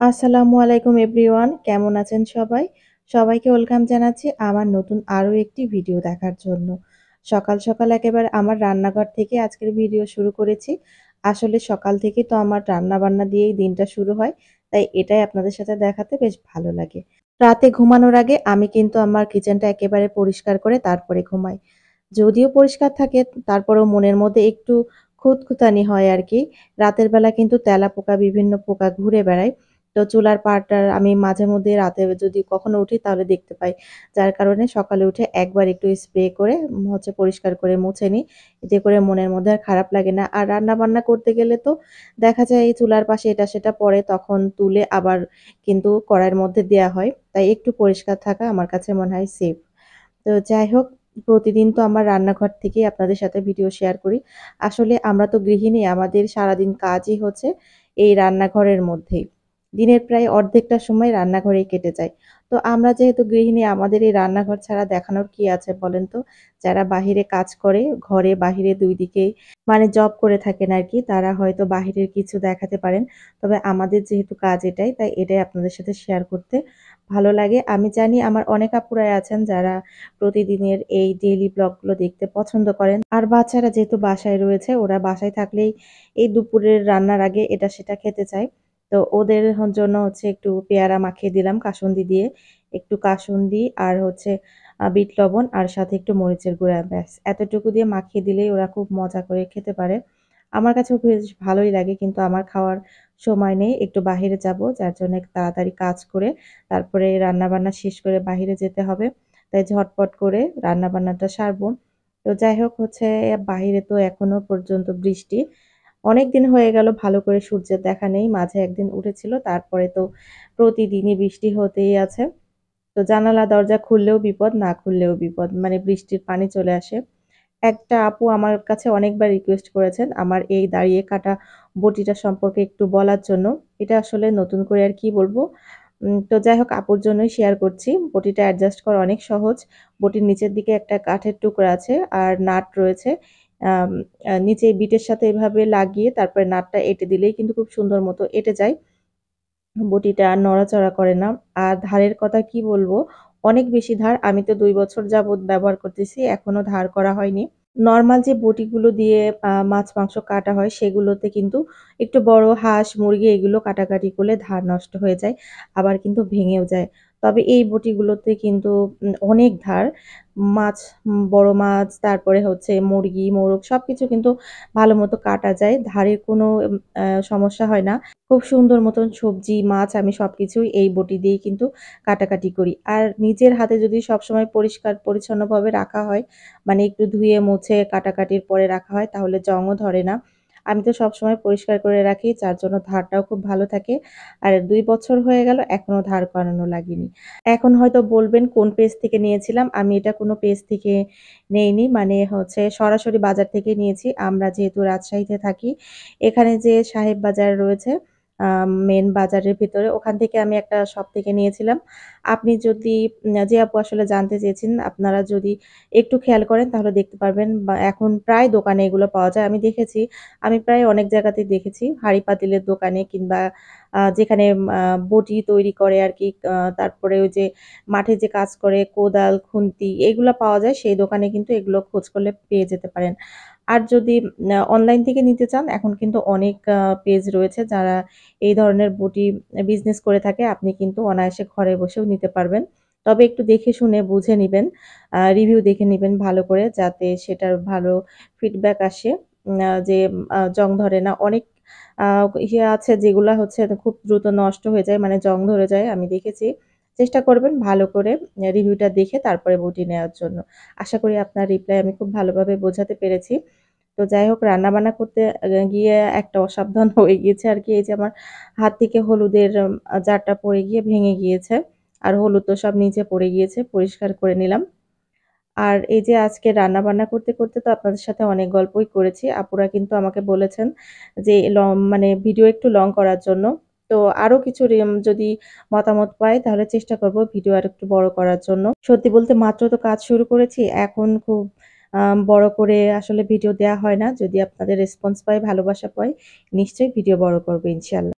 আসসালামু আলাইকুম এভরিওয়ান, কেমন আছেন সবাই? সবাইকে ওয়েলকাম জানাচ্ছি আমার নতুন আরো একটি ভিডিও দেখার জন্য। সকাল, সকাল একেবারে আমার রান্নাঘর থেকে আজকের ভিডিও শুরু করেছি। আসলে সকাল থেকেই তো আমার রান্না-বান্না দিয়েই দিনটা শুরু হয়। তাই এটাই আপনাদের সাথে দেখাতে বেশ ভালো লাগে। রাতে ঘুমানোর আগে আমি কিন্তু আমার কিচেনটা একেবারে পরিষ্কার করে তারপরে ঘুমাই। যদিও পরিষ্কার থাকে তারপরেও মনের মধ্যে একটু খুঁতখুঁতানি হয় আরকি। রাতের বেলা কিন্তু তেলাপোকা, বিভিন্ন পোকা ঘুরে বেড়ায়। তো চুলার পাড়টা আমি মাঝে মধ্যে রাতে যদি কখনো উঠি তাহলে দেখতে পাই। যার কারণে সকালে উঠে একবার একটু স্প্রে করে পরিষ্কার করে মুছে নিই। এতে করে মনের মধ্যে আর খারাপ লাগে না। আর রান্না-বান্না করতে গেলে তো দেখা যায় এই চুলার পাশে এটা সেটা পড়ে তখন তুলে আবার কিন্তু কড়াইয়ের মধ্যে দেয়া হয়। তাই একটু পরিষ্কার থাকা আমার কাছে মনে হয় সেফ। তো যাই হোক, প্রতিদিন তো আমার রান্নাঘর থেকেই আপনাদের সাথে ভিডিও শেয়ার করি। আসলে আমরা তো গৃহিণী, আমাদের সারাদিন কাজই হচ্ছে এই রান্নাঘরের মধ্যেই। দিনের প্রায় অর্ধেকটা সময় রান্নাঘরেই কেটে যায়। তো আমরা যেহেতু গৃহিণী আমাদের এই রান্নাঘর ছাড়া দেখানোর কি আছে বলেন তো? যারা বাহিরে কাজ করে, ঘরে বাহিরে ২ দিকেই মানে জব করে থাকেন আরকি, তারা হয়তো বাহিরের কিছু দেখাতে পারেন। তবে আমাদের যেহেতু কাজ এটাই, তাই এটাই আপনাদের সাথে শেয়ার করতে ভালো লাগে। আমি জানি আমার অনেক আপুরাই আছেন যারা প্রতিদিনের এই ডেইলি ব্লগগুলো দেখতে পছন্দ করেন। আর বাচ্চারা যেহেতু বাসায় রয়েছে, ওরা বাসায় থাকলেই এই দুপুরের রান্নার আগে এটা সেটা খেতে চায়। তো ওদের জন্য একটু পেয়ারা মাখিয়ে দিলাম কাসুন্দি দিয়ে। একটু কাসুন্দি আর বিট লবণ আর সাথে একটু মরিচের গুঁড়া, ব্যাস। এতটুকু দিয়ে মাখিয়ে দিলেই ওরা খুব মজা করে খেতে পারে। আমার কাছেও বেশ ভালোই লাগে কিন্তু আমার খাওয়ার সময় নেই। একটু বাহিরে যাবো যার জন্য তাড়াতাড়ি কাজ করে তারপরে রান্নাবান্না শেষ করে বাহিরে যেতে হবে। তাই ঝটপট করে রান্নাবান্নাটা সারবো। তো যাই হোক, বাহিরে তো এখনো পর্যন্ত বৃষ্টি। অনেকদিন হয়ে গেল ভালো করে সূর্যের দেখা নেই। মাঝে একদিন উঠেছিল। তারপরে তো প্রতিদিনই বৃষ্টি হতেই আছে। তো জানালা দরজা খুললেও বিপদ, না খুললেও বিপদ। মানে বৃষ্টির পানি চলে আসে। একটা আপু আমার কাছে অনেকবার রিকোয়েস্ট করেছেন আমার এই দাঁড়িয়ে কাটা বটিটা সম্পর্কে একটু বলার জন্য। এটা আসলে নতুন করে আর কি বলবো? তো যাই হোক, আপুর জন্যই শেয়ার করছি। বটিটা অ্যাডজাস্ট করা অনেক সহজ। বটির নিচের দিকে একটা কাঠের টুকরা আছে আর নাট রয়েছে। আম নিচে বিটের সাথে এভাবে লাগিয়ে তারপরে নাটটা এঁটে দিলেই কিন্তু খুব সুন্দর মতো এঁটে যায়। বটিটা আর নড়াচড়া করে না। আর ধারের কথা কি বলবো? অনেক বেশি ধার। আমি তো ২ বছর যাবৎ ব্যবহার করতেছি। এখনো ধার করা হয়নি। নরমাল যে বটিগুলো দিয়ে মাছ-মাংস কাটা হয় সেগুলোতে কিন্তু একটু বড় হাঁস, মুরগি এগুলো কাটাকাটি করলে ধার নষ্ট হয়ে যায়। আবার কিন্তু ভেঙেও যায়। তবে এই বটিগুলোতে কিন্তু অনেক ধার। মাছ, বড় মাছ, তারপরে মুরগি, মোরগ সবকিছু কিন্তু ভালোমতো কাটা যায়। ধারের কোনো সমস্যা হয় না। খুব সুন্দর মতন সবজি, মাছ আমি সবকিছুই এই বটি দিয়েই কিন্তু কাটাকাটি করি। আর নিজের হাতে যদি সবসময় পরিষ্কার পরিচ্ছন্নভাবে রাখা হয়, মানে একটু ধুয়ে মুছে কাটাকাটির পরে রাখা হয় তাহলে জংও ধরে না। আমি তো সবসময় পরিষ্কার করে রাখি যার জন্য ধারটাও খুব ভালো থাকে। আর ২ বছর হয়ে গেল এখনো ধার করানো লাগেনি। এখন হয়তো বলবেন কোন পেজ থেকে নিয়েছিলাম। আমি এটা কোনো পেজ থেকে নেইনি। মানে সরাসরি বাজার থেকে নিয়েছি। আমরা যেহেতু রাজশাহীতে থাকি, এখানে যে সাহেব বাজার রয়েছে মেইন বাজারের ভিতরে, ওখান থেকে আমি একটা শপ থেকে নিয়েছিলাম। আপনি যদি যে আপু আসলে জানতে চেয়েছেন, আপনারা যদি একটু খেয়াল করেন তাহলে দেখতে পারবেন বা এখন প্রায় দোকানে এগুলো পাওয়া যায়। আমি দেখেছি, আমি প্রায় অনেক জায়গাতেই দেখেছি হাঁড়ি-পাতিলের দোকানে কিংবা যেখানে বটি তৈরি করে আরকি, তারপরে ওই যে মাঠে যে কাজ করে কোদাল, খুন্তি এগুলা পাওয়া যায় সেই দোকানে কিন্তু এগুলো খোঁজ করলে পেয়ে যেতে পারেন। আর যদি অনলাইন থেকে নিতে চান এখন কিন্তু অনেক পেজ রয়েছে যারা এই ধরনের বটি বিজনেস করে থাকে। আপনি কিন্তু অনায়াসে ঘরে বসেও নিতে পারবেন। তবে একটু দেখে শুনে বুঝে নিবেন। রিভিউ দেখে নিবেন ভালো করে যাতে সেটার ভালো ফিডব্যাক আসে। যে জং ধরে না। অনেক আ ইয়ে আছে যেগুলা খুব দ্রুত নষ্ট হয়ে যায়, মানে জং ধরে যায় আমি দেখেছি। চেষ্টা করবেন ভালো করে রিভিউটা দেখে তারপরে বটি নেওয়ার জন্য। আশা করি আপনার রিপ্লাই আমি খুব ভালোভাবে বোঝাতে পেরেছি। তো যাই হোক, রান্নাবান্না করতে গিয়ে একটা অসাবধান হয়ে গিয়েছে আরকি। এই যে আমার হাত থেকে হলুদের জারটা পড়ে গিয়ে ভেঙে গিয়েছে। আর হলুদ তো সব নিচে পড়ে গিয়েছে। পরিষ্কার করে নিলাম। আর এই যে আজকে রান্নাবান্না করতে, করতে তো আপনাদের সাথে অনেক গল্পই করেছি। আপুরা কিন্তু আমাকে বলেছেন যে মানে ভিডিও একটু লং করার জন্য। তো আরো কিছু যদি মতামত পাই তাহলে চেষ্টা করব ভিডিও আরেকটু বড় করার জন্য। সত্যি বলতে মাত্র তো কাজ শুরু করেছি। এখন খুব বড় করে আসলে ভিডিও দেয়া হয় না। যদি আপনাদের রেসপন্স পাই, ভালোবাসা পাই, নিশ্চয়ই ভিডিও বড় করব ইনশাআল্লাহ।